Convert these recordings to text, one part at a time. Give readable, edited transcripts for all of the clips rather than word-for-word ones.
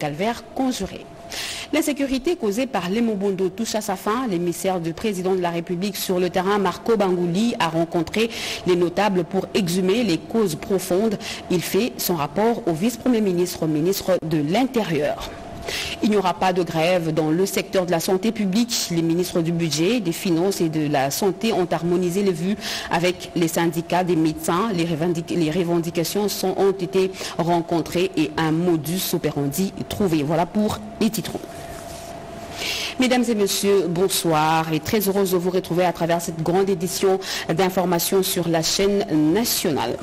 calvaire conjuré. L'insécurité causée par l'Emobondo touche à sa fin. L'émissaire du président de la République sur le terrain, Marco Bangouli, a rencontré les notables pour exhumer les causes profondes. Il fait son rapport au vice-premier ministre, ministre de l'Intérieur. Il n'y aura pas de grève dans le secteur de la santé publique. Les ministres du budget, des finances et de la santé ont harmonisé les vues avec les syndicats des médecins. Les revendications ont été rencontrées et un modus operandi trouvé. Voilà pour les titres. Mesdames et messieurs, bonsoir et très heureuse de vous retrouver à travers cette grande édition d'informations sur la chaîne nationale.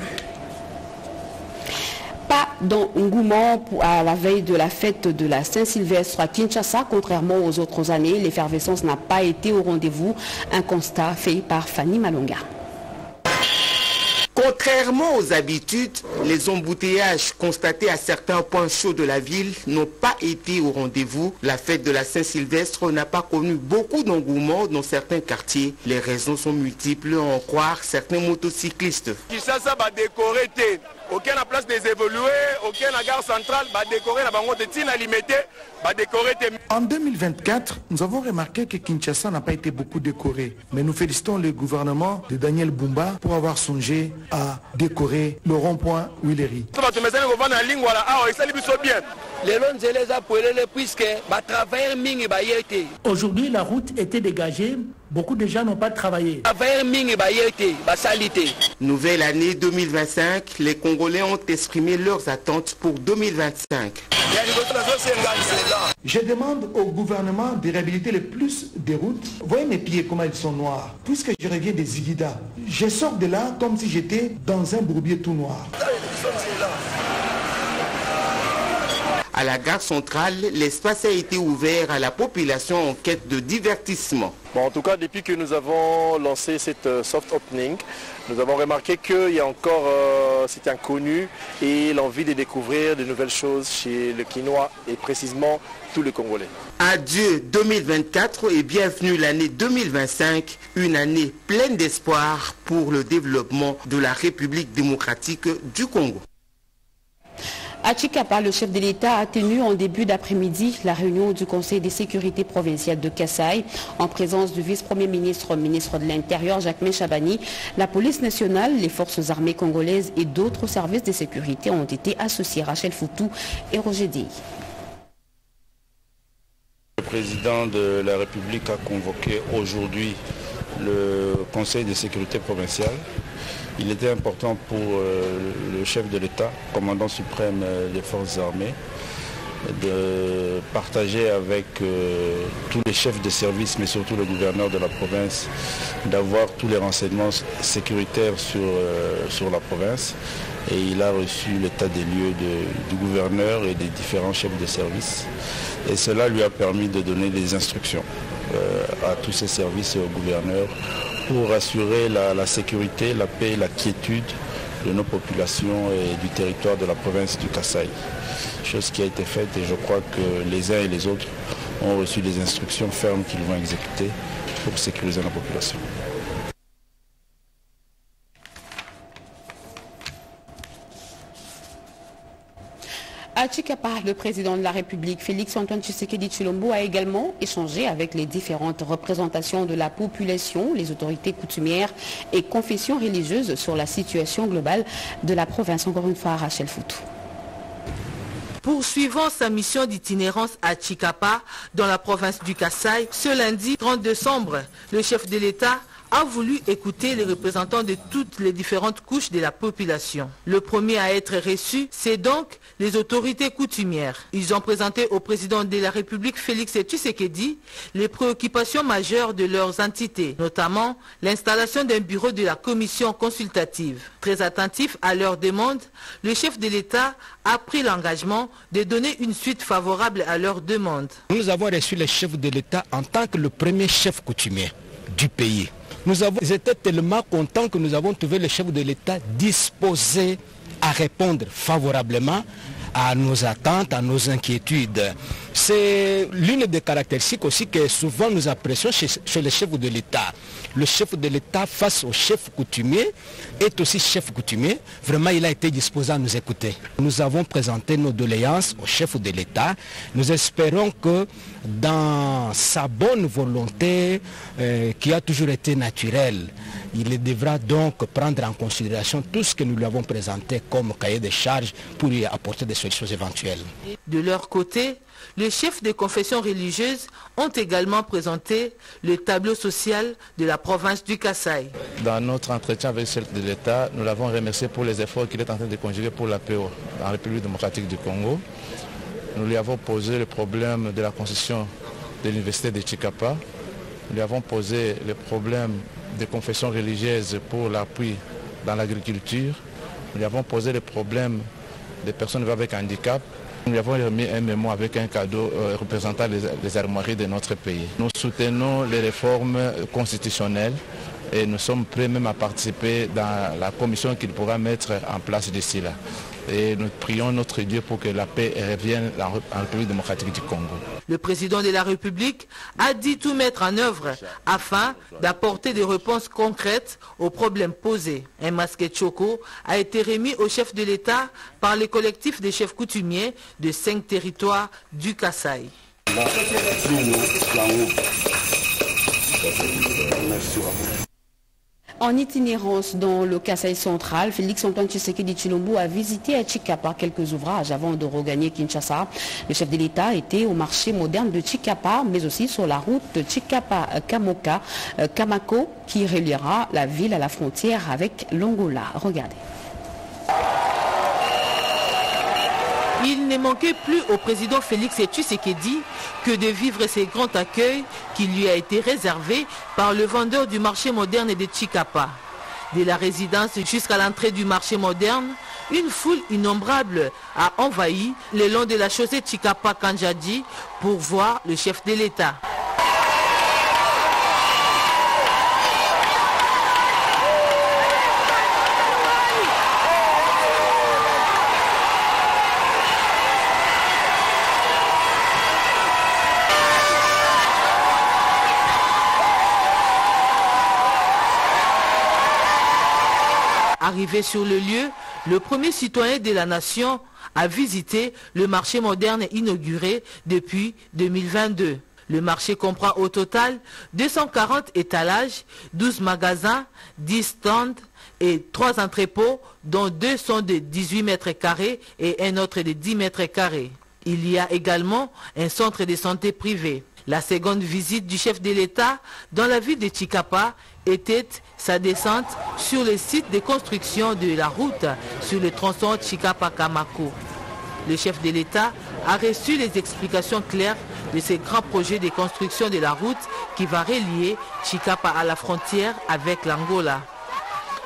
Pas d'engouement à la veille de la fête de la Saint-Sylvestre à Kinshasa. Contrairement aux autres années, l'effervescence n'a pas été au rendez-vous. Un constat fait par Fanny Malonga. Contrairement aux habitudes, les embouteillages constatés à certains points chauds de la ville n'ont pas été au rendez-vous. La fête de la Saint-Sylvestre n'a pas connu beaucoup d'engouement dans certains quartiers. Les raisons sont multiples, à en croire certains motocyclistes. Kinshasa va décorer, aucun la place des évolués, aucun la gare centrale va décorer la banque de Tina limité, va décorer. En 2024, nous avons remarqué que Kinshasa n'a pas été beaucoup décoré. Mais nous félicitons le gouvernement de Daniel Bumba pour avoir songé à décorer le rond-point Willery. Aujourd'hui, la route était dégagée. Beaucoup de gens n'ont pas travaillé. Nouvelle année 2025, les Congolais ont exprimé leurs attentes pour 2025. Je demande au gouvernement de réhabiliter le plus des routes. Voyez mes pieds comment ils sont noirs. Puisque je reviens des Zigida, je sors de là comme si j'étais dans un bourbier tout noir. À la gare centrale, l'espace a été ouvert à la population en quête de divertissement. Bon, en tout cas, depuis que nous avons lancé cette soft opening, nous avons remarqué qu'il y a encore cet inconnu et l'envie de découvrir de nouvelles choses chez le Quinois et précisément tous les Congolais. Adieu 2024 et bienvenue l'année 2025, une année pleine d'espoir pour le développement de la République démocratique du Congo. À Chikapa, le chef de l'État a tenu en début d'après-midi la réunion du Conseil de sécurité provincial de Kasaï en présence du vice-premier ministre, ministre de l'Intérieur, Jacques Chabani. La police nationale, les forces armées congolaises et d'autres services de sécurité ont été associés. Rachel Foutou et Roger Dey. Le président de la République a convoqué aujourd'hui le Conseil de sécurité provincial. Il était important pour le chef de l'État, commandant suprême des forces armées, de partager avec tous les chefs de service, mais surtout le gouverneur de la province, d'avoir tous les renseignements sécuritaires sur la province. Et il a reçu l'état des lieux du gouverneur et des différents chefs de service. Et cela lui a permis de donner des instructions à tous ces services et au gouverneur pour assurer la sécurité, la paix et la quiétude de nos populations et du territoire de la province du Kasaï. Chose qui a été faite et je crois que les uns et les autres ont reçu des instructions fermes qu'ils vont exécuter pour sécuriser la population. À Chikapa, le président de la République, Félix-Antoine Tshisekedi Tshilombo, a également échangé avec les différentes représentations de la population, les autorités coutumières et confessions religieuses sur la situation globale de la province. Encore une fois, Rachel Foutou. Poursuivant sa mission d'itinérance à Chikapa, dans la province du Kasaï, ce lundi 30 décembre, le chef de l'État a voulu écouter les représentants de toutes les différentes couches de la population. Le premier à être reçu, c'est donc les autorités coutumières. Ils ont présenté au président de la République, Félix Tshisekedi, les préoccupations majeures de leurs entités, notamment l'installation d'un bureau de la commission consultative. Très attentif à leurs demandes, le chef de l'État a pris l'engagement de donner une suite favorable à leurs demandes. Nous avons reçu le chef de l'État en tant que le premier chef coutumier du pays. Nous avons été tellement contents que nous avons trouvé le chef de l'État disposé à répondre favorablement à nos attentes, à nos inquiétudes. C'est l'une des caractéristiques aussi que souvent nous apprécions chez les chefs de l'État. Le chef de l'État face au chef coutumier est aussi chef coutumier. Vraiment, il a été disposé à nous écouter. Nous avons présenté nos doléances au chef de l'État. Nous espérons que dans sa bonne volonté, qui a toujours été naturelle, il devra donc prendre en considération tout ce que nous lui avons présenté comme cahier de charges pour y apporter des solutions éventuelles. De leur côté, les chefs des confessions religieuses ont également présenté le tableau social de la province du Kasaï. Dans notre entretien avec le chef de l'État, nous l'avons remercié pour les efforts qu'il est en train de conjuguer pour la paix dans la République démocratique du Congo. Nous lui avons posé le problème de la construction de l'université de Chikapa. Nous lui avons posé le problème des confessions religieuses pour l'appui dans l'agriculture. Nous lui avons posé le problème des personnes avec handicap. Nous lui avons remis un mémo avec un cadeau représentant les armoiries de notre pays. Nous soutenons les réformes constitutionnelles et nous sommes prêts même à participer dans la commission qu'il pourra mettre en place d'ici là. Et nous prions notre Dieu pour que la paix revienne en République démocratique du Congo. Le président de la République a dit tout mettre en œuvre afin d'apporter des réponses concrètes aux problèmes posés. Un masque choco a été remis au chef de l'État par les collectifs des chefs coutumiers de 5 territoires du Kasaï. En itinérance dans le Kasaï central, Félix-Antoine Tshisekedi Tshilombo a visité à Chikapa quelques ouvrages avant de regagner Kinshasa. Le chef de l'État était au marché moderne de Chikapa, mais aussi sur la route de Chikapa-Kamako qui reliera la ville à la frontière avec l'Angola. Regardez. Il ne manquait plus au président Félix Tshisekedi que de vivre ces grands accueils qui lui a été réservé par le vendeur du marché moderne de Chikapa. De la résidence jusqu'à l'entrée du marché moderne, une foule innombrable a envahi le long de la chaussée Chikapa-Kanjadi pour voir le chef de l'État. Arrivé sur le lieu, le premier citoyen de la nation a visité le marché moderne inauguré depuis 2022. Le marché comprend au total 240 étalages, 12 magasins, 10 stands et 3 entrepôts, dont 2 sont de 18 mètres carrés et un autre de 10 mètres carrés. Il y a également un centre de santé privé. La seconde visite du chef de l'État dans la ville de Chikapa était sa descente sur le site de construction de la route sur le tronçon Chikapa-Kamako. Le chef de l'État a reçu les explications claires de ce grand projet de construction de la route qui va relier Chikapa à la frontière avec l'Angola.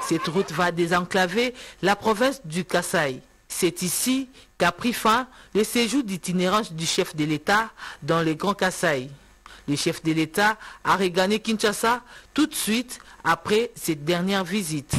Cette route va désenclaver la province du Kasaï. C'est ici qu'a pris fin le séjour d'itinérance du chef de l'État dans le Grand Kasaï. Le chef de l'État a regagné Kinshasa tout de suite après cette dernière visite.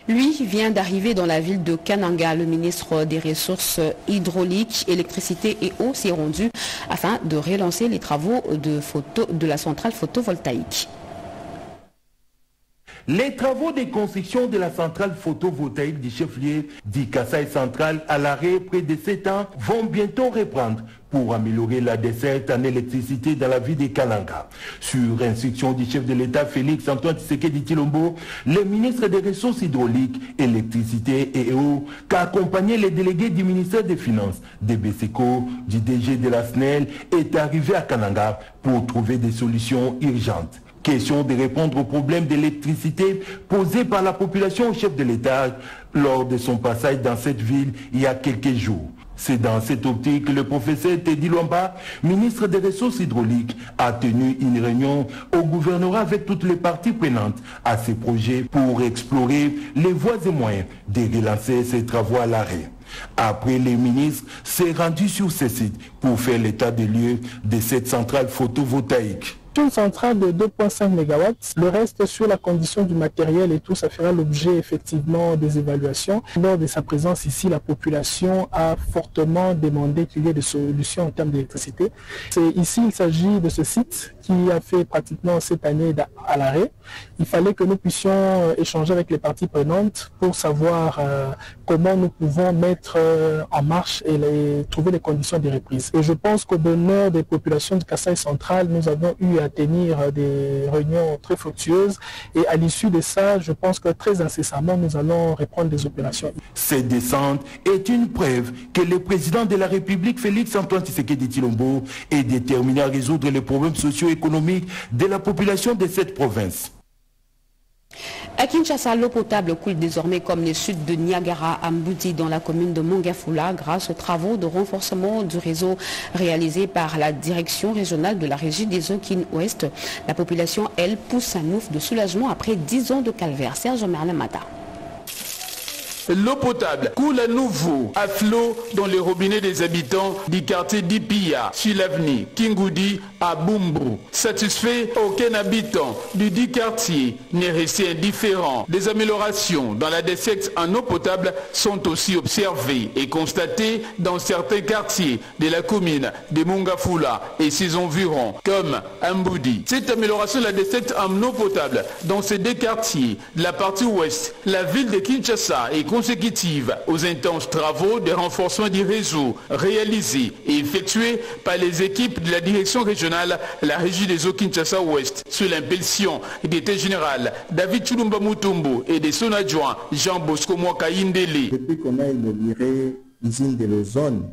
Lui vient d'arriver dans la ville de Kananga. Le ministre des Ressources hydrauliques, électricité et eau s'est rendu afin de relancer les travaux de la centrale photovoltaïque. Les travaux de construction de la centrale photovoltaïque du chef-lieu du Kasaï central à l'arrêt près de 7 ans vont bientôt reprendre pour améliorer la desserte en électricité dans la ville de Kananga. Sur instruction du chef de l'État Félix-Antoine Tshisekedi Tshilombo, le ministre des Ressources hydrauliques, électricité et eau, qui a accompagné les délégués du ministère des Finances, des BCECO, du DG de la SNEL, est arrivé à Kananga pour trouver des solutions urgentes. Question de répondre aux problèmes d'électricité posés par la population au chef de l'État lors de son passage dans cette ville il y a quelques jours. C'est dans cette optique que le professeur Teddy Lwamba, ministre des Ressources hydrauliques, a tenu une réunion au gouvernorat avec toutes les parties prenantes à ces projets pour explorer les voies et moyens de relancer ces travaux à l'arrêt. Après, le ministre s'est rendu sur ce site pour faire l'état des lieux de cette centrale photovoltaïque. Une centrale de 2,5 MW, le reste sur la condition du matériel et tout, ça fera l'objet effectivement des évaluations. Lors de sa présence ici, la population a fortement demandé qu'il y ait des solutions en termes d'électricité. Ici, il s'agit de ce site qui a fait pratiquement cette année à l'arrêt. Il fallait que nous puissions échanger avec les parties prenantes pour savoir comment nous pouvons mettre en marche et trouver les conditions de reprise. Et je pense qu'au bonheur des populations de Kasaï central, nous avons eu à tenir des réunions très fructueuses et à l'issue de ça, je pense que très incessamment, nous allons reprendre des opérations. Cette descente est une preuve que le président de la République, Félix-Antoine Tshisekedi Tshilombo, est déterminé à résoudre les problèmes socio-économiques de la population de cette province. À Kinshasa, l'eau potable coule désormais comme les chutes de Niagara à Mbouti dans la commune de Mongafula grâce aux travaux de renforcement du réseau réalisés par la direction régionale de la régie des eaux Kin-Ouest. La population, elle, pousse un ouf de soulagement après 10 ans de calvaire. Serge Merlin Mata. L'eau potable coule à nouveau à flot dans les robinets des habitants du quartier d'Ipia, sur l'avenue Kingoudi à Bumbu. Satisfait, aucun habitant du dit quartier n'est resté indifférent. Des améliorations dans la desserte en eau potable sont aussi observées et constatées dans certains quartiers de la commune de Mongafula et ses environs, comme Mboudi. Cette amélioration de la desserte en eau potable dans ces deux quartiers de la partie ouest, la ville de Kinshasa est consécutive aux intenses travaux de renforcement du réseau réalisés et effectués par les équipes de la direction régionale, la régie des eaux Kinshasa-Ouest, sous l'impulsion d'état général David Chulumba Mutombo et de son adjoint Jean Bosco Mwakaindele. Depuis qu'on a inauguré l'usine de l'ozone,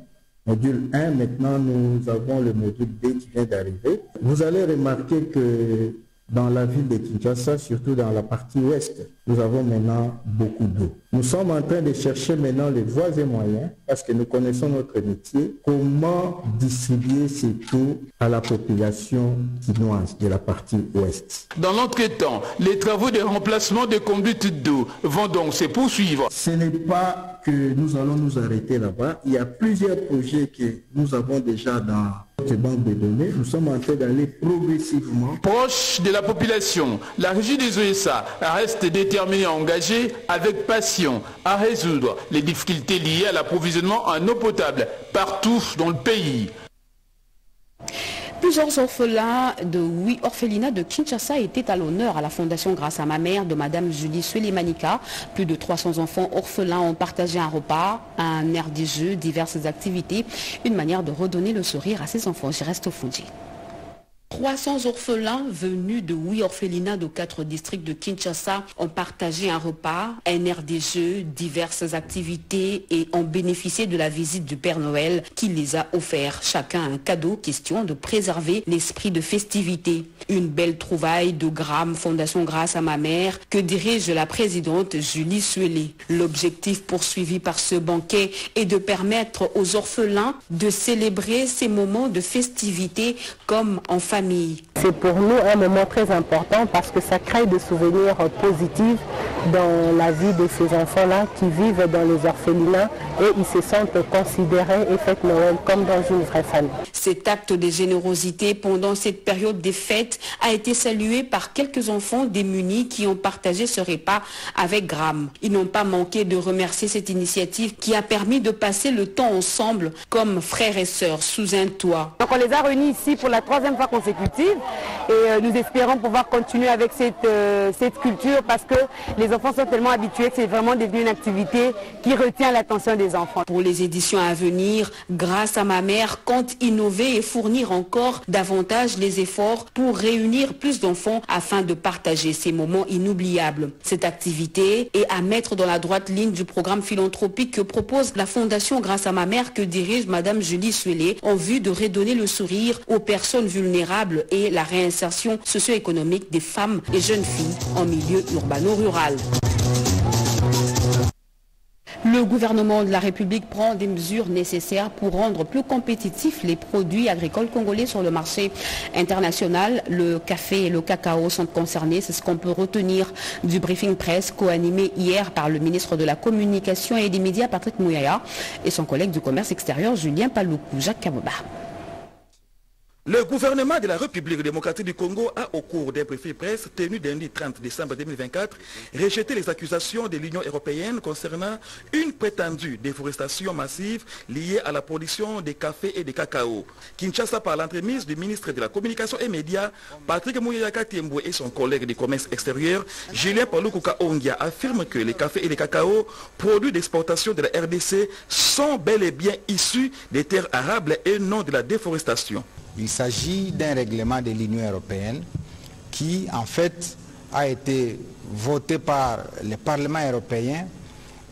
module 1, maintenant nous avons le module 2 qui vient d'arriver. Vous allez remarquer que dans la ville de Kinshasa, surtout dans la partie ouest, nous avons maintenant beaucoup d'eau. Nous sommes en train de chercher maintenant les voies et moyens, parce que nous connaissons notre métier, comment distribuer cette eau à la population quinoise de la partie ouest. Dans l'entretemps, les travaux de remplacement des conduites d'eau vont donc se poursuivre. Ce n'est pas que nous allons nous arrêter là-bas. Il y a plusieurs projets que nous avons déjà dans notre banque de données. Nous sommes en train d'aller progressivement. Proche de la population, la régie des OSA reste déterminée à engager avec passion à résoudre les difficultés liées à l'approvisionnement en eau potable partout dans le pays. Plusieurs orphelins de 8 orphelinats de Kinshasa étaient à l'honneur à la Fondation Grâce à ma mère de Madame Julie Suleimanika. Plus de 300 enfants orphelins ont partagé un repas, un air des jeux, diverses activités. Une manière de redonner le sourire à ces enfants. J'y reste au Fuji. 300 orphelins venus de 8 orphelinats de 4 districts de Kinshasa ont partagé un repas, un air des jeux, diverses activités et ont bénéficié de la visite du Père Noël qui les a offert chacun un cadeau, question de préserver l'esprit de festivité. Une belle trouvaille de Gram Fondation Grâce à ma mère que dirige la présidente Julie Suélé. L'objectif poursuivi par ce banquet est de permettre aux orphelins de célébrer ces moments de festivité comme en famille. C'est pour nous un moment très important parce que ça crée des souvenirs positifs dans la vie de ces enfants-là qui vivent dans les orphelinats et ils se sentent considérés et fêtent Noël comme dans une vraie famille. Cet acte de générosité pendant cette période des fêtes a été salué par quelques enfants démunis qui ont partagé ce repas avec Gram. Ils n'ont pas manqué de remercier cette initiative qui a permis de passer le temps ensemble comme frères et sœurs sous un toit. Donc on les a réunis ici pour la 3e fois consécutive et nous espérons pouvoir continuer avec cette culture parce que les enfants sont tellement habitués que c'est vraiment devenu une activité qui retient l'attention des enfants. Pour les éditions à venir, Grâce à ma mère compte innover et fournir encore davantage les efforts pour réunir plus d'enfants afin de partager ces moments inoubliables. Cette activité est à mettre dans la droite ligne du programme philanthropique que propose la Fondation Grâce à ma mère que dirige Madame Julie Suélé en vue de redonner le sourire aux personnes vulnérables et la réinsertion socio-économique des femmes et jeunes filles en milieu urbano-rural. Le gouvernement de la République prend des mesures nécessaires pour rendre plus compétitifs les produits agricoles congolais sur le marché international. Le café et le cacao sont concernés. C'est ce qu'on peut retenir du briefing presse co-animé hier par le ministre de la Communication et des Médias, Patrick Mouyaya, et son collègue du commerce extérieur, Julien Paloukou. Jacques Kaboba. Le gouvernement de la République démocratique du Congo a, au cours d'un briefing presse tenu lundi 30 décembre 2024, rejeté les accusations de l'Union européenne concernant une prétendue déforestation massive liée à la production de café et de cacao. Kinshasa, par l'entremise du ministre de la Communication et Médias, Patrick Mouyaka Tiemboué, et son collègue du commerce extérieur, Julien Palukuka Ongia, affirment que les cafés et les cacao, produits d'exportation de la RDC, sont bel et bien issus des terres arables et non de la déforestation. Il s'agit d'un règlement de l'Union européenne qui, en fait, a été voté par le Parlement européen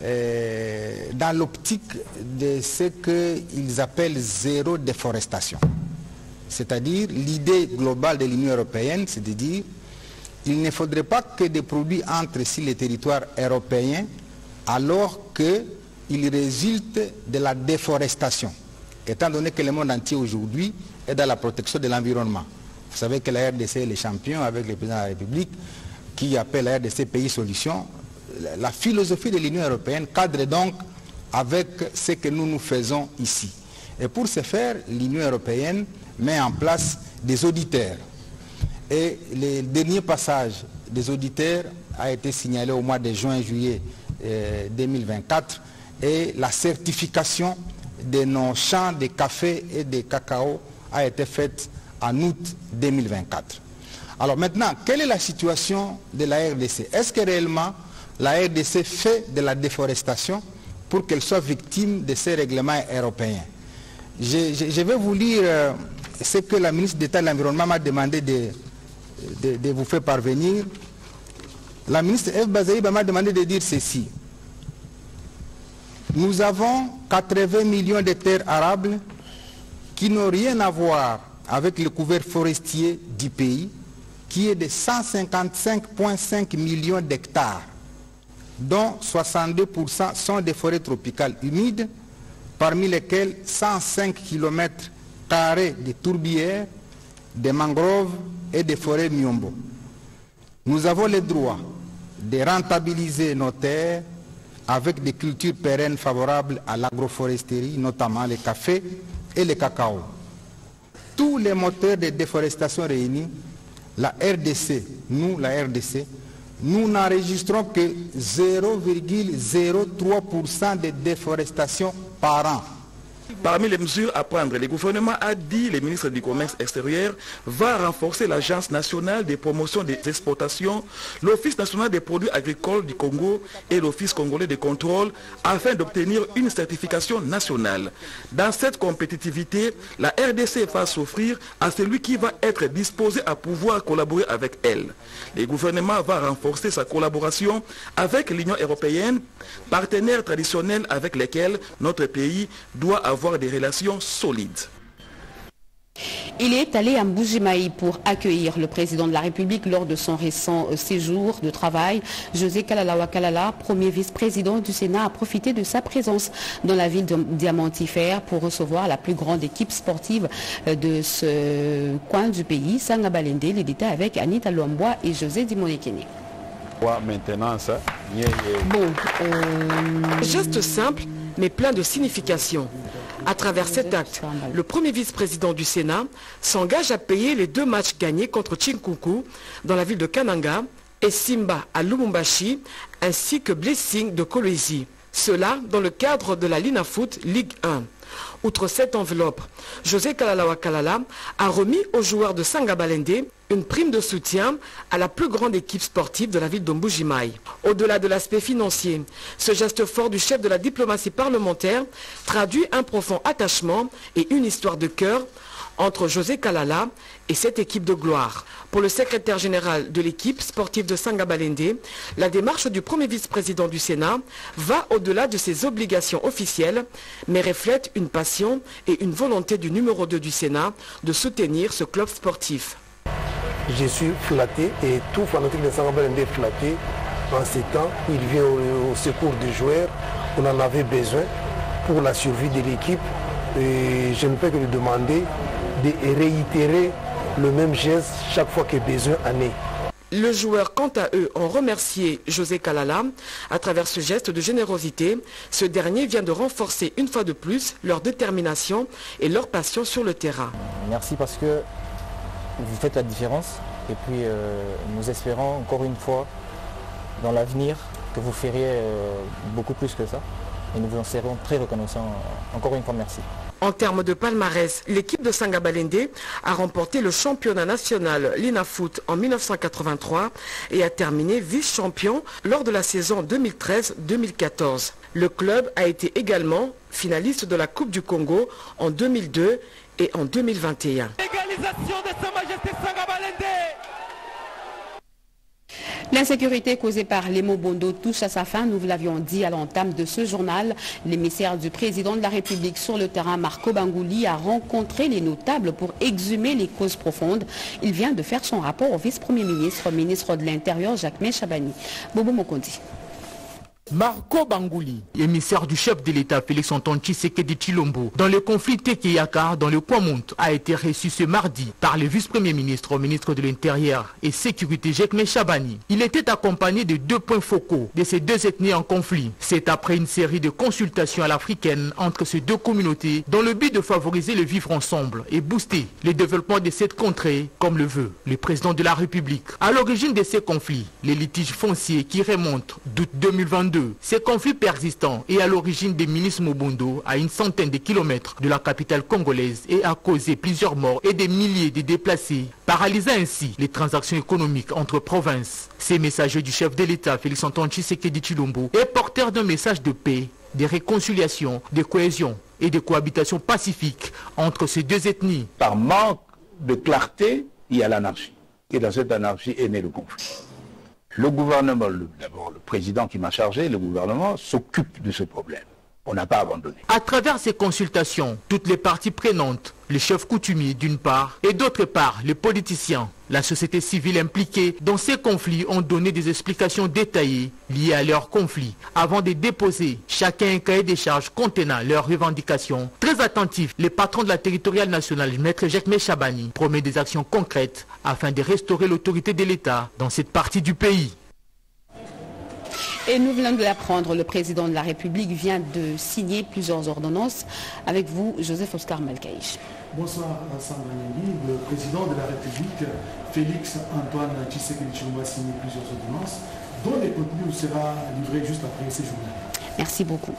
dans l'optique de ce qu'ils appellent zéro déforestation. C'est-à-dire, l'idée globale de l'Union européenne, c'est de dire qu'il ne faudrait pas que des produits entrent sur les territoires européens alors qu'ils résultent de la déforestation. Étant donné que le monde entier aujourd'hui est dans la protection de l'environnement. Vous savez que la RDC est le champion avec le président de la République qui appelle la RDC pays solution. La philosophie de l'Union européenne cadre donc avec ce que nous faisons ici. Et pour ce faire, l'Union européenne met en place des auditeurs. Et le dernier passage des auditeurs a été signalé au mois de juin-juillet 2024 et la certification de nos champs de café et de cacao a été faite en août 2024. Alors maintenant, quelle est la situation de la RDC? Est-ce que réellement la RDC fait de la déforestation pour qu'elle soit victime de ces règlements européens? Je vais vous lire ce que la ministre d'État de l'Environnement m'a demandé de vous faire parvenir. La ministre F. Bazaïba m'a demandé de dire ceci. Nous avons 80 millions de terres arables qui n'ont rien à voir avec le couvert forestier du pays, qui est de 155,5 millions d'hectares, dont 62% sont des forêts tropicales humides, parmi lesquelles 105 km² de tourbières, des mangroves et des forêts miombo. Nous avons le droit de rentabiliser nos terres avec des cultures pérennes favorables à l'agroforesterie, notamment le café et le cacao. Tous les moteurs de déforestation réunis, la RDC, nous n'enregistrons que 0,03% de déforestation par an. Parmi les mesures à prendre, le gouvernement a dit, le ministre du Commerce extérieur va renforcer l'Agence nationale de promotion des exportations, l'Office national des produits agricoles du Congo et l'Office congolais de contrôle afin d'obtenir une certification nationale. Dans cette compétitivité, la RDC va s'offrir à celui qui va être disposé à pouvoir collaborer avec elle. Le gouvernement va renforcer sa collaboration avec l'Union européenne, partenaire traditionnel avec lesquels notre pays doit avoir des relations solides. Il est allé à Mbuji-Mayi pour accueillir le président de la République lors de son récent séjour de travail. José Kalalawa Kalala, premier vice-président du Sénat, a profité de sa présence dans la ville de Diamantifère pour recevoir la plus grande équipe sportive de ce coin du pays, Sanga Balende, les détails avec Anita Lomboa et José Dimonekene. Geste simple, mais plein de signification. À travers cet acte, le premier vice-président du Sénat s'engage à payer les 2 matchs gagnés contre Chinkuku dans la ville de Kananga et Simba à Lubumbashi, ainsi que Blessing de Kolwezi. Cela dans le cadre de la Linafoot Ligue 1. Outre cette enveloppe, José Kalalawa Kalala a remis aux joueurs de Sanga Balende une prime de soutien à la plus grande équipe sportive de la ville de Mbuji-Mayi. Au-delà de l'aspect financier, ce geste fort du chef de la diplomatie parlementaire traduit un profond attachement et une histoire de cœur entre José Kalala et cette équipe de gloire. Pour le secrétaire général de l'équipe sportive de Sanga Balende, la démarche du premier vice-président du Sénat va au-delà de ses obligations officielles, mais reflète une passion et une volonté du numéro 2 du Sénat de soutenir ce club sportif. Je suis flatté et tout fanatique de Sanga Balende est flatté en ces temps où il vient au secours des joueurs. On en avait besoin pour la survie de l'équipe et je ne peux que lui demander de réitérer le même geste chaque fois que besoin en est. Les joueurs, quant à eux, ont remercié José Kalala. À travers ce geste de générosité, ce dernier vient de renforcer une fois de plus leur détermination et leur passion sur le terrain. Merci parce que vous faites la différence et puis nous espérons encore une fois dans l'avenir que vous feriez beaucoup plus que ça et nous vous en serons très reconnaissants. Encore une fois, merci. En termes de palmarès, l'équipe de Sangabalende a remporté le championnat national Linafoot en 1983 et a terminé vice-champion lors de la saison 2013-2014. Le club a été également finaliste de la Coupe du Congo en 2002 et en 2021. Égalisation de Sa Majesté Sangabalende. L'insécurité causée par les Mobondo touche à sa fin, nous vous l'avions dit à l'entame de ce journal. L'émissaire du président de la République sur le terrain, Marco Bangouli, a rencontré les notables pour exhumer les causes profondes. Il vient de faire son rapport au vice-premier ministre, ministre de l'Intérieur, Jacques Chabani. Bobo Mokondi. Marco Bangouli, émissaire du chef de l'État Félix-Antoine Tshisekedi Tshilombo, dans le conflit Tekeyaka dans le Kwamount, a été reçu ce mardi par le vice-premier ministre au ministre de l'Intérieur et Sécurité Jacques Chabani. Il était accompagné de 2 points focaux de ces 2 ethnies en conflit. C'est après une série de consultations à l'africaine entre ces 2 communautés dans le but de favoriser le vivre ensemble et booster le développement de cette contrée comme le veut le président de la République. À l'origine de ces conflits, les litiges fonciers qui remontent d'août 2022. Ces conflits persistants est à l'origine des ministres Mobondo à une centaine de kilomètres de la capitale congolaise et a causé plusieurs morts et des milliers de déplacés, paralysant ainsi les transactions économiques entre provinces. Ces messagers du chef de l'État Félix-Antoine Tshisekedi Tshilombo est porteur d'un message de paix, de réconciliation, de cohésion et de cohabitation pacifique entre ces 2 ethnies. Par manque de clarté, il y a l'anarchie. Et dans cette anarchie est né le conflit. Le gouvernement, d'abord le président qui m'a chargé, le gouvernement s'occupe de ce problème. On n'a pas abandonné. À travers ces consultations, toutes les parties prenantes, les chefs coutumiers d'une part et d'autre part les politiciens, la société civile impliquée dans ces conflits ont donné des explications détaillées liées à leurs conflits avant de déposer chacun un cahier des charges contenant leurs revendications. Très attentif, le patron de la territoriale nationale, Maître Jacques Chabani, promet des actions concrètes afin de restaurer l'autorité de l'État dans cette partie du pays. Et nous venons de l'apprendre, le président de la République vient de signer plusieurs ordonnances. Avec vous, Joseph Oscar Malkaïch. Bonsoir Sandra Nyangui. Le président de la République, Félix-Antoine Tshisekedi Tshilombo, a signé plusieurs ordonnances dont les contenus nous sera livré juste après ces journées. Merci beaucoup.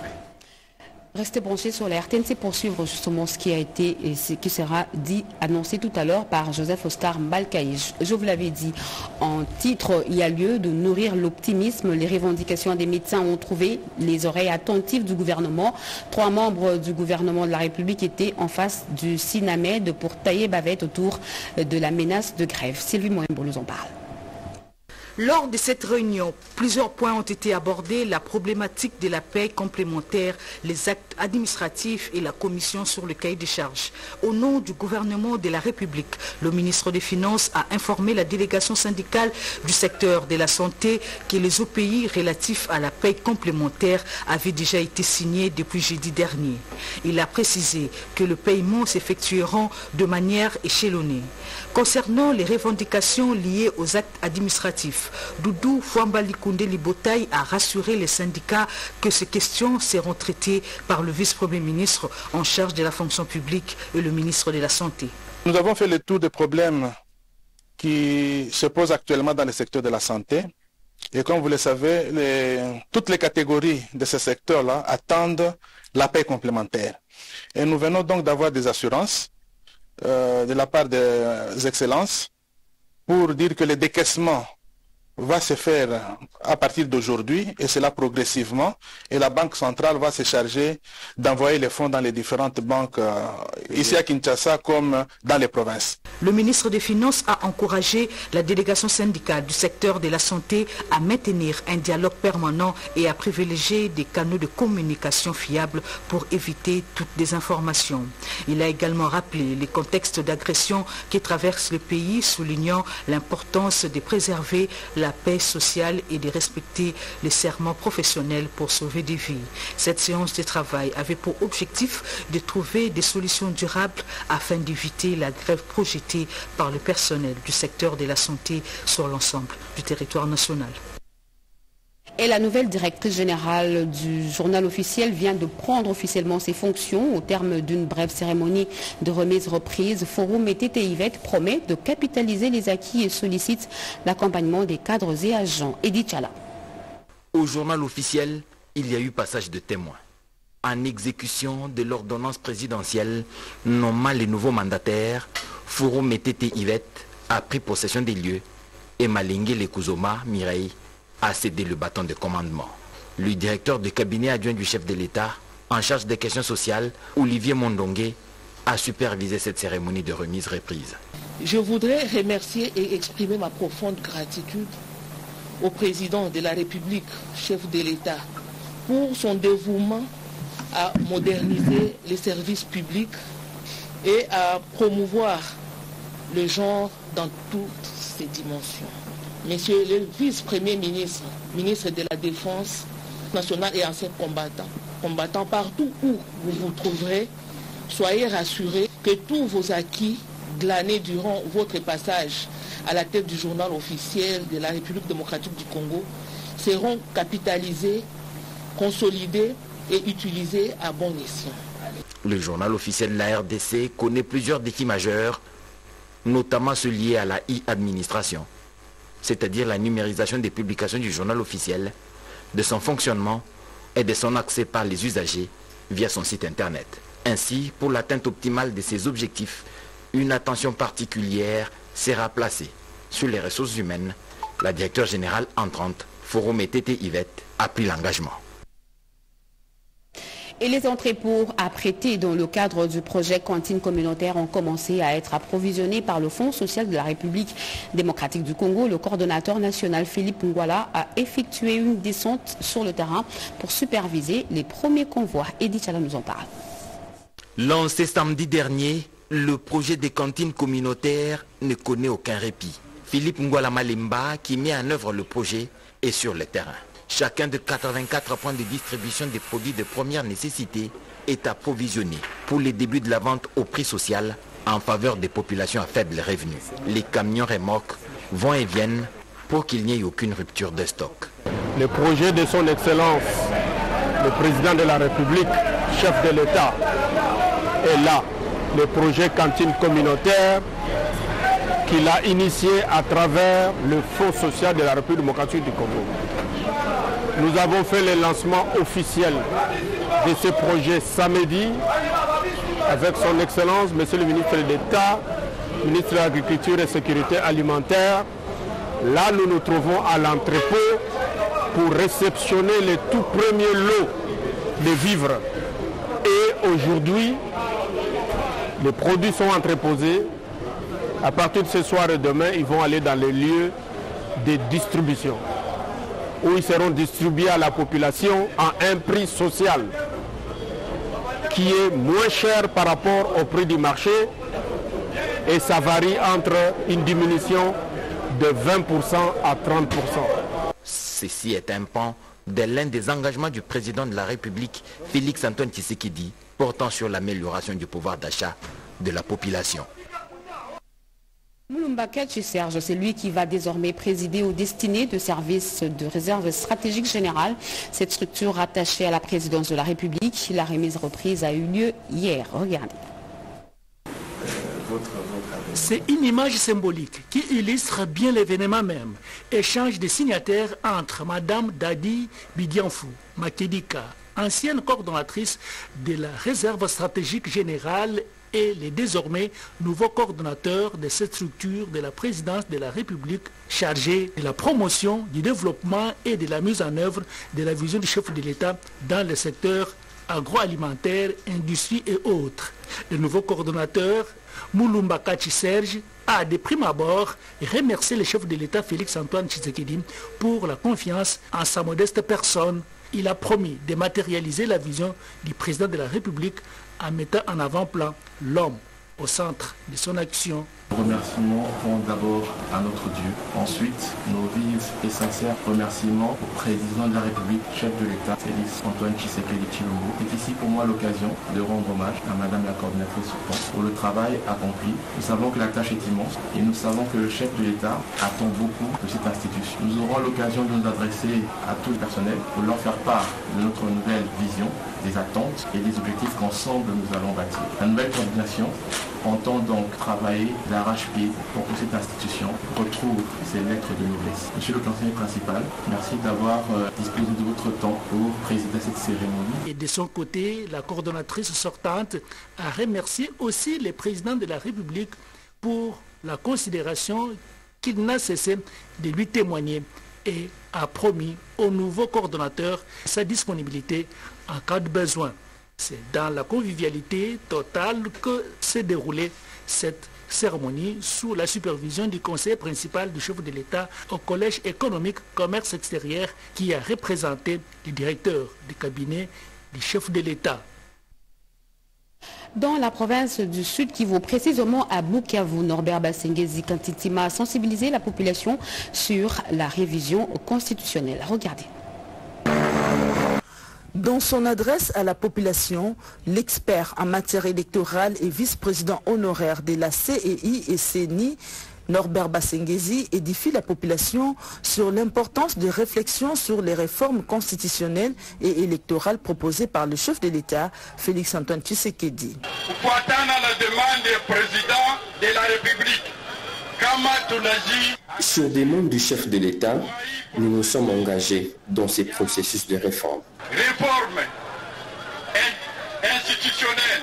Restez branchés sur la RTNC pour suivre justement ce qui a été et ce qui sera dit, annoncé tout à l'heure par Joseph Oscar Malkaïch. Je vous l'avais dit, en titre, il y a lieu de nourrir l'optimisme. Les revendications des médecins ont trouvé les oreilles attentives du gouvernement. 3 membres du gouvernement de la République étaient en face du SINAMED pour tailler bavette autour de la menace de grève. Sylvie Moembo nous en parle. Lors de cette réunion, plusieurs points ont été abordés, la problématique de la paie complémentaire, les actes administratifs et la commission sur le cahier des charges. Au nom du gouvernement de la République, le ministre des Finances a informé la délégation syndicale du secteur de la santé que les OPI relatifs à la paie complémentaire avaient déjà été signés depuis jeudi dernier. Il a précisé que le paiement s'effectuera de manière échelonnée. Concernant les revendications liées aux actes administratifs, Doudou Fouambali Koundé Libotaï a rassuré les syndicats que ces questions seront traitées par le vice-premier ministre en charge de la fonction publique et le ministre de la Santé. Nous avons fait le tour des problèmes qui se posent actuellement dans le secteur de la santé. Et comme vous le savez, toutes les catégories de ce secteur-là attendent la paie complémentaire. Et nous venons donc d'avoir des assurances de la part des excellences pour dire que le décaissement va se faire à partir d'aujourd'hui et cela progressivement et la Banque centrale va se charger d'envoyer les fonds dans les différentes banques ici à Kinshasa comme dans les provinces. Le ministre des Finances a encouragé la délégation syndicale du secteur de la santé à maintenir un dialogue permanent et à privilégier des canaux de communication fiables pour éviter toute désinformation. Il a également rappelé les contextes d'agression qui traversent le pays, soulignant l'importance de préserver la la paix sociale et de respecter les serments professionnels pour sauver des vies. Cette séance de travail avait pour objectif de trouver des solutions durables afin d'éviter la grève projetée par le personnel du secteur de la santé sur l'ensemble du territoire national. Et la nouvelle directrice générale du journal officiel vient de prendre officiellement ses fonctions au terme d'une brève cérémonie de remise-reprise. Forum Métété Yvette promet de capitaliser les acquis et sollicite l'accompagnement des cadres et agents. Edith Chala. Au journal officiel, il y a eu passage de témoins. En exécution de l'ordonnance présidentielle nommant les nouveaux mandataires, Forum Métété Yvette a pris possession des lieux et Malingue Lekuzoma Mireille a cédé le bâton de commandement. Le directeur de cabinet adjoint du chef de l'État, en charge des questions sociales, Olivier Mondongué, a supervisé cette cérémonie de remise-reprise. Je voudrais remercier et exprimer ma profonde gratitude au président de la République, chef de l'État, pour son dévouement à moderniser les services publics et à promouvoir le genre dans toutes ses dimensions. Monsieur le vice-premier ministre, ministre de la Défense nationale et ancien combattant partout où vous vous trouverez, soyez rassurés que tous vos acquis glanés durant votre passage à la tête du journal officiel de la République démocratique du Congo seront capitalisés, consolidés et utilisés à bon escient. Le journal officiel de la RDC connaît plusieurs défis majeurs, notamment ceux liés à la e-administration, c'est-à-dire la numérisation des publications du journal officiel, de son fonctionnement et de son accès par les usagers via son site internet. Ainsi, pour l'atteinte optimale de ces objectifs, une attention particulière sera placée sur les ressources humaines. La directeure générale entrante, Forum Métété Yvette, a pris l'engagement. Et les entrées pour apprêter dans le cadre du projet cantine communautaire ont commencé à être approvisionnées par le Fonds social de la République démocratique du Congo. Le coordonnateur national Philippe Ngwala a effectué une descente sur le terrain pour superviser les premiers convois. Edith Chala nous en parle. Lancé samedi dernier, le projet des cantines communautaires ne connaît aucun répit. Philippe Ngwala Malemba, qui met en œuvre le projet, est sur le terrain. Chacun de 84 points de distribution des produits de première nécessité est approvisionné pour les débuts de la vente au prix social en faveur des populations à faible revenu. Les camions remorques vont et viennent pour qu'il n'y ait aucune rupture de stock. Le projet de son Excellence, le président de la République, chef de l'État, est là. Le projet cantine communautaire qu'il a initié à travers le Fonds social de la République démocratique du Congo. Nous avons fait le lancement officiel de ce projet samedi avec son Excellence, Monsieur le ministre de l'État, ministre de l'Agriculture et Sécurité alimentaire. Là, nous nous trouvons à l'entrepôt pour réceptionner les tout premiers lots de vivres. Et aujourd'hui, les produits sont entreposés. À partir de ce soir et demain, ils vont aller dans les lieux de distribution, où ils seront distribués à la population à un prix social qui est moins cher par rapport au prix du marché, et ça varie entre une diminution de 20% à 30%. Ceci est un pan de l'un des engagements du président de la République, Félix Antoine Tshisekedi, portant sur l'amélioration du pouvoir d'achat de la population. Mulumba Kachi Serge, c'est lui qui va désormais présider aux destinées de services de réserve stratégique générale. Cette structure rattachée à la présidence de la République, la remise reprise a eu lieu hier. Regardez. C'est une image symbolique qui illustre bien l'événement même. Échange de signataires entre Madame Dadi Bidianfou Makedika, ancienne coordonnatrice de la réserve stratégique générale, et les désormais nouveaux coordonnateurs de cette structure de la présidence de la République chargée de la promotion, du développement et de la mise en œuvre de la vision du chef de l'État dans le secteur agroalimentaire, industrie et autres. Le nouveau coordonnateur, Mulumba Kachi Serge, a de prime abord remercié le chef de l'État Félix Antoine Tshisekedi pour la confiance en sa modeste personne. Il a promis de matérialiser la vision du président de la République en mettant en avant-plan l'homme au centre de son action. Les remerciements vont d'abord à notre Dieu. Ensuite, nos vives et sincères remerciements au président de la République, chef de l'État, Félix Antoine Tshisekedi Tshilombo. C'est ici pour moi l'occasion de rendre hommage à Madame la coordinatrice pour le travail accompli. Nous savons que la tâche est immense et nous savons que le chef de l'État attend beaucoup de cette institution. Nous aurons l'occasion de nous adresser à tout le personnel pour leur faire part de notre nouvelle vision, des attentes et des objectifs qu'ensemble nous allons bâtir. La nouvelle coordination entend donc travailler d'arrache-pied pour que cette institution retrouve ses lettres de noblesse. Monsieur le conseiller principal, merci d'avoir disposé de votre temps pour présider cette cérémonie. Et de son côté, la coordonnatrice sortante a remercié aussi le président de la République pour la considération qu'il n'a cessé de lui témoigner et a promis au nouveau coordonnateur sa disponibilité en cas de besoin. C'est dans la convivialité totale que s'est déroulée cette cérémonie sous la supervision du conseiller principal du chef de l'État au Collège économique commerce extérieur qui a représenté le directeur du cabinet du chef de l'État. Dans la province du Sud Kivu, précisément à Bukavu, Norbert Basengezi Kantitima a sensibilisé la population sur la révision constitutionnelle. Regardez. Dans son adresse à la population, l'expert en matière électorale et vice-président honoraire de la CEI et CENI, Norbert Basengezi, édifie la population sur l'importance de réflexion sur les réformes constitutionnelles et électorales proposées par le chef de l'État, Félix Antoine Tshisekedi. Sur des demandes du chef de l'État, nous nous sommes engagés dans ces processus de réforme. Réforme institutionnelle,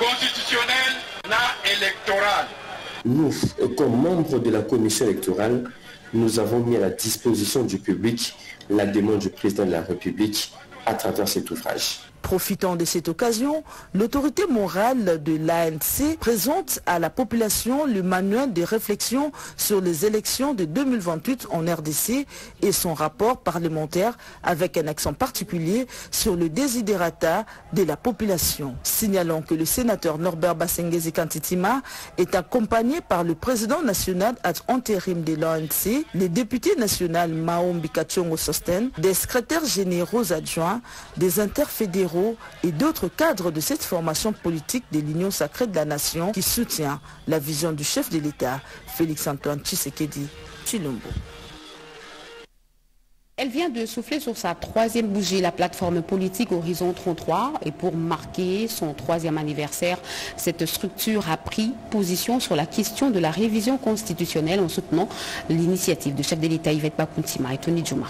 constitutionnelle, électorale. Nous, comme membres de la commission électorale, nous avons mis à la disposition du public la demande du président de la République à travers cet ouvrage. Profitant de cette occasion, l'autorité morale de l'ANC présente à la population le manuel de réflexion sur les élections de 2028 en RDC et son rapport parlementaire avec un accent particulier sur le desiderata de la population. Signalant que le sénateur Norbert Basengezi Kantitima est accompagné par le président national ad intérim de l'ANC, les députés nationaux Maombi Kachongo Sosten, des secrétaires généraux adjoints, des interfédéraux et d'autres cadres de cette formation politique de l'Union sacrée de la nation qui soutient la vision du chef de l'État, Félix Antoine Tshisekedi Tshilombo. Elle vient de souffler sur sa troisième bougie, la plateforme politique Horizon 33. Et pour marquer son troisième anniversaire, cette structure a pris position sur la question de la révision constitutionnelle en soutenant l'initiative du chef de l'État Yvette Bakuntima et Tony Djouma.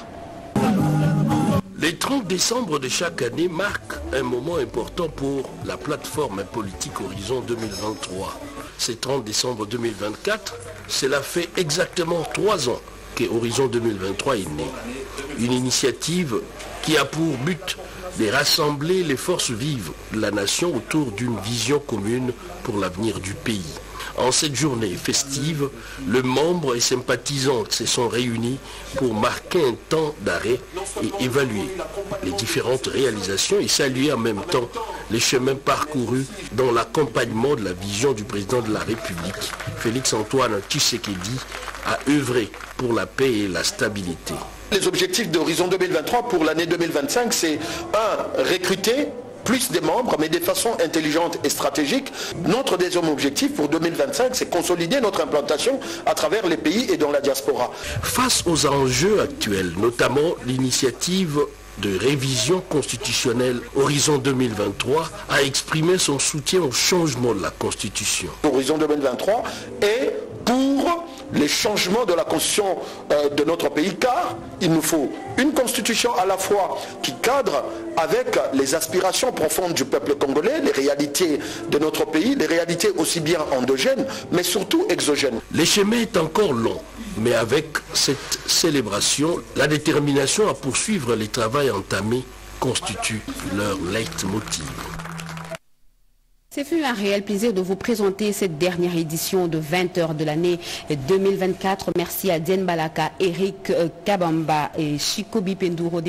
Le 30 décembre de chaque année marque un moment important pour la plateforme politique Horizon 2023. C'est 30 décembre 2024, cela fait exactement 3 ans que Horizon 2023 est né. Une initiative qui a pour but de rassembler les forces vives de la nation autour d'une vision commune pour l'avenir du pays. En cette journée festive, les membres et sympathisants se sont réunis pour marquer un temps d'arrêt et évaluer les différentes réalisations et saluer en même temps les chemins parcourus dans l'accompagnement de la vision du président de la République. Félix Antoine Tshisekedi a œuvré pour la paix et la stabilité. Les objectifs d'Horizon 2023 pour l'année 2025, c'est 1. Recruter plus de membres, mais de façon intelligente et stratégique. Notre deuxième objectif pour 2025, c'est consolider notre implantation à travers les pays et dans la diaspora. Face aux enjeux actuels, notamment l'initiative de révision constitutionnelle Horizon 2023 a exprimé son soutien au changement de la Constitution. Horizon 2023 est pour les changements de la constitution de notre pays, car il nous faut une constitution à la fois qui cadre avec les aspirations profondes du peuple congolais, les réalités de notre pays, les réalités aussi bien endogènes, mais surtout exogènes. Le chemin est encore long, mais avec cette célébration, la détermination à poursuivre les travaux entamés constitue leur leitmotiv. Ce fut un réel plaisir de vous présenter cette dernière édition de 20h de l'année 2024. Merci à Diane Balaka, Eric Kabamba et Chikobi Penduro.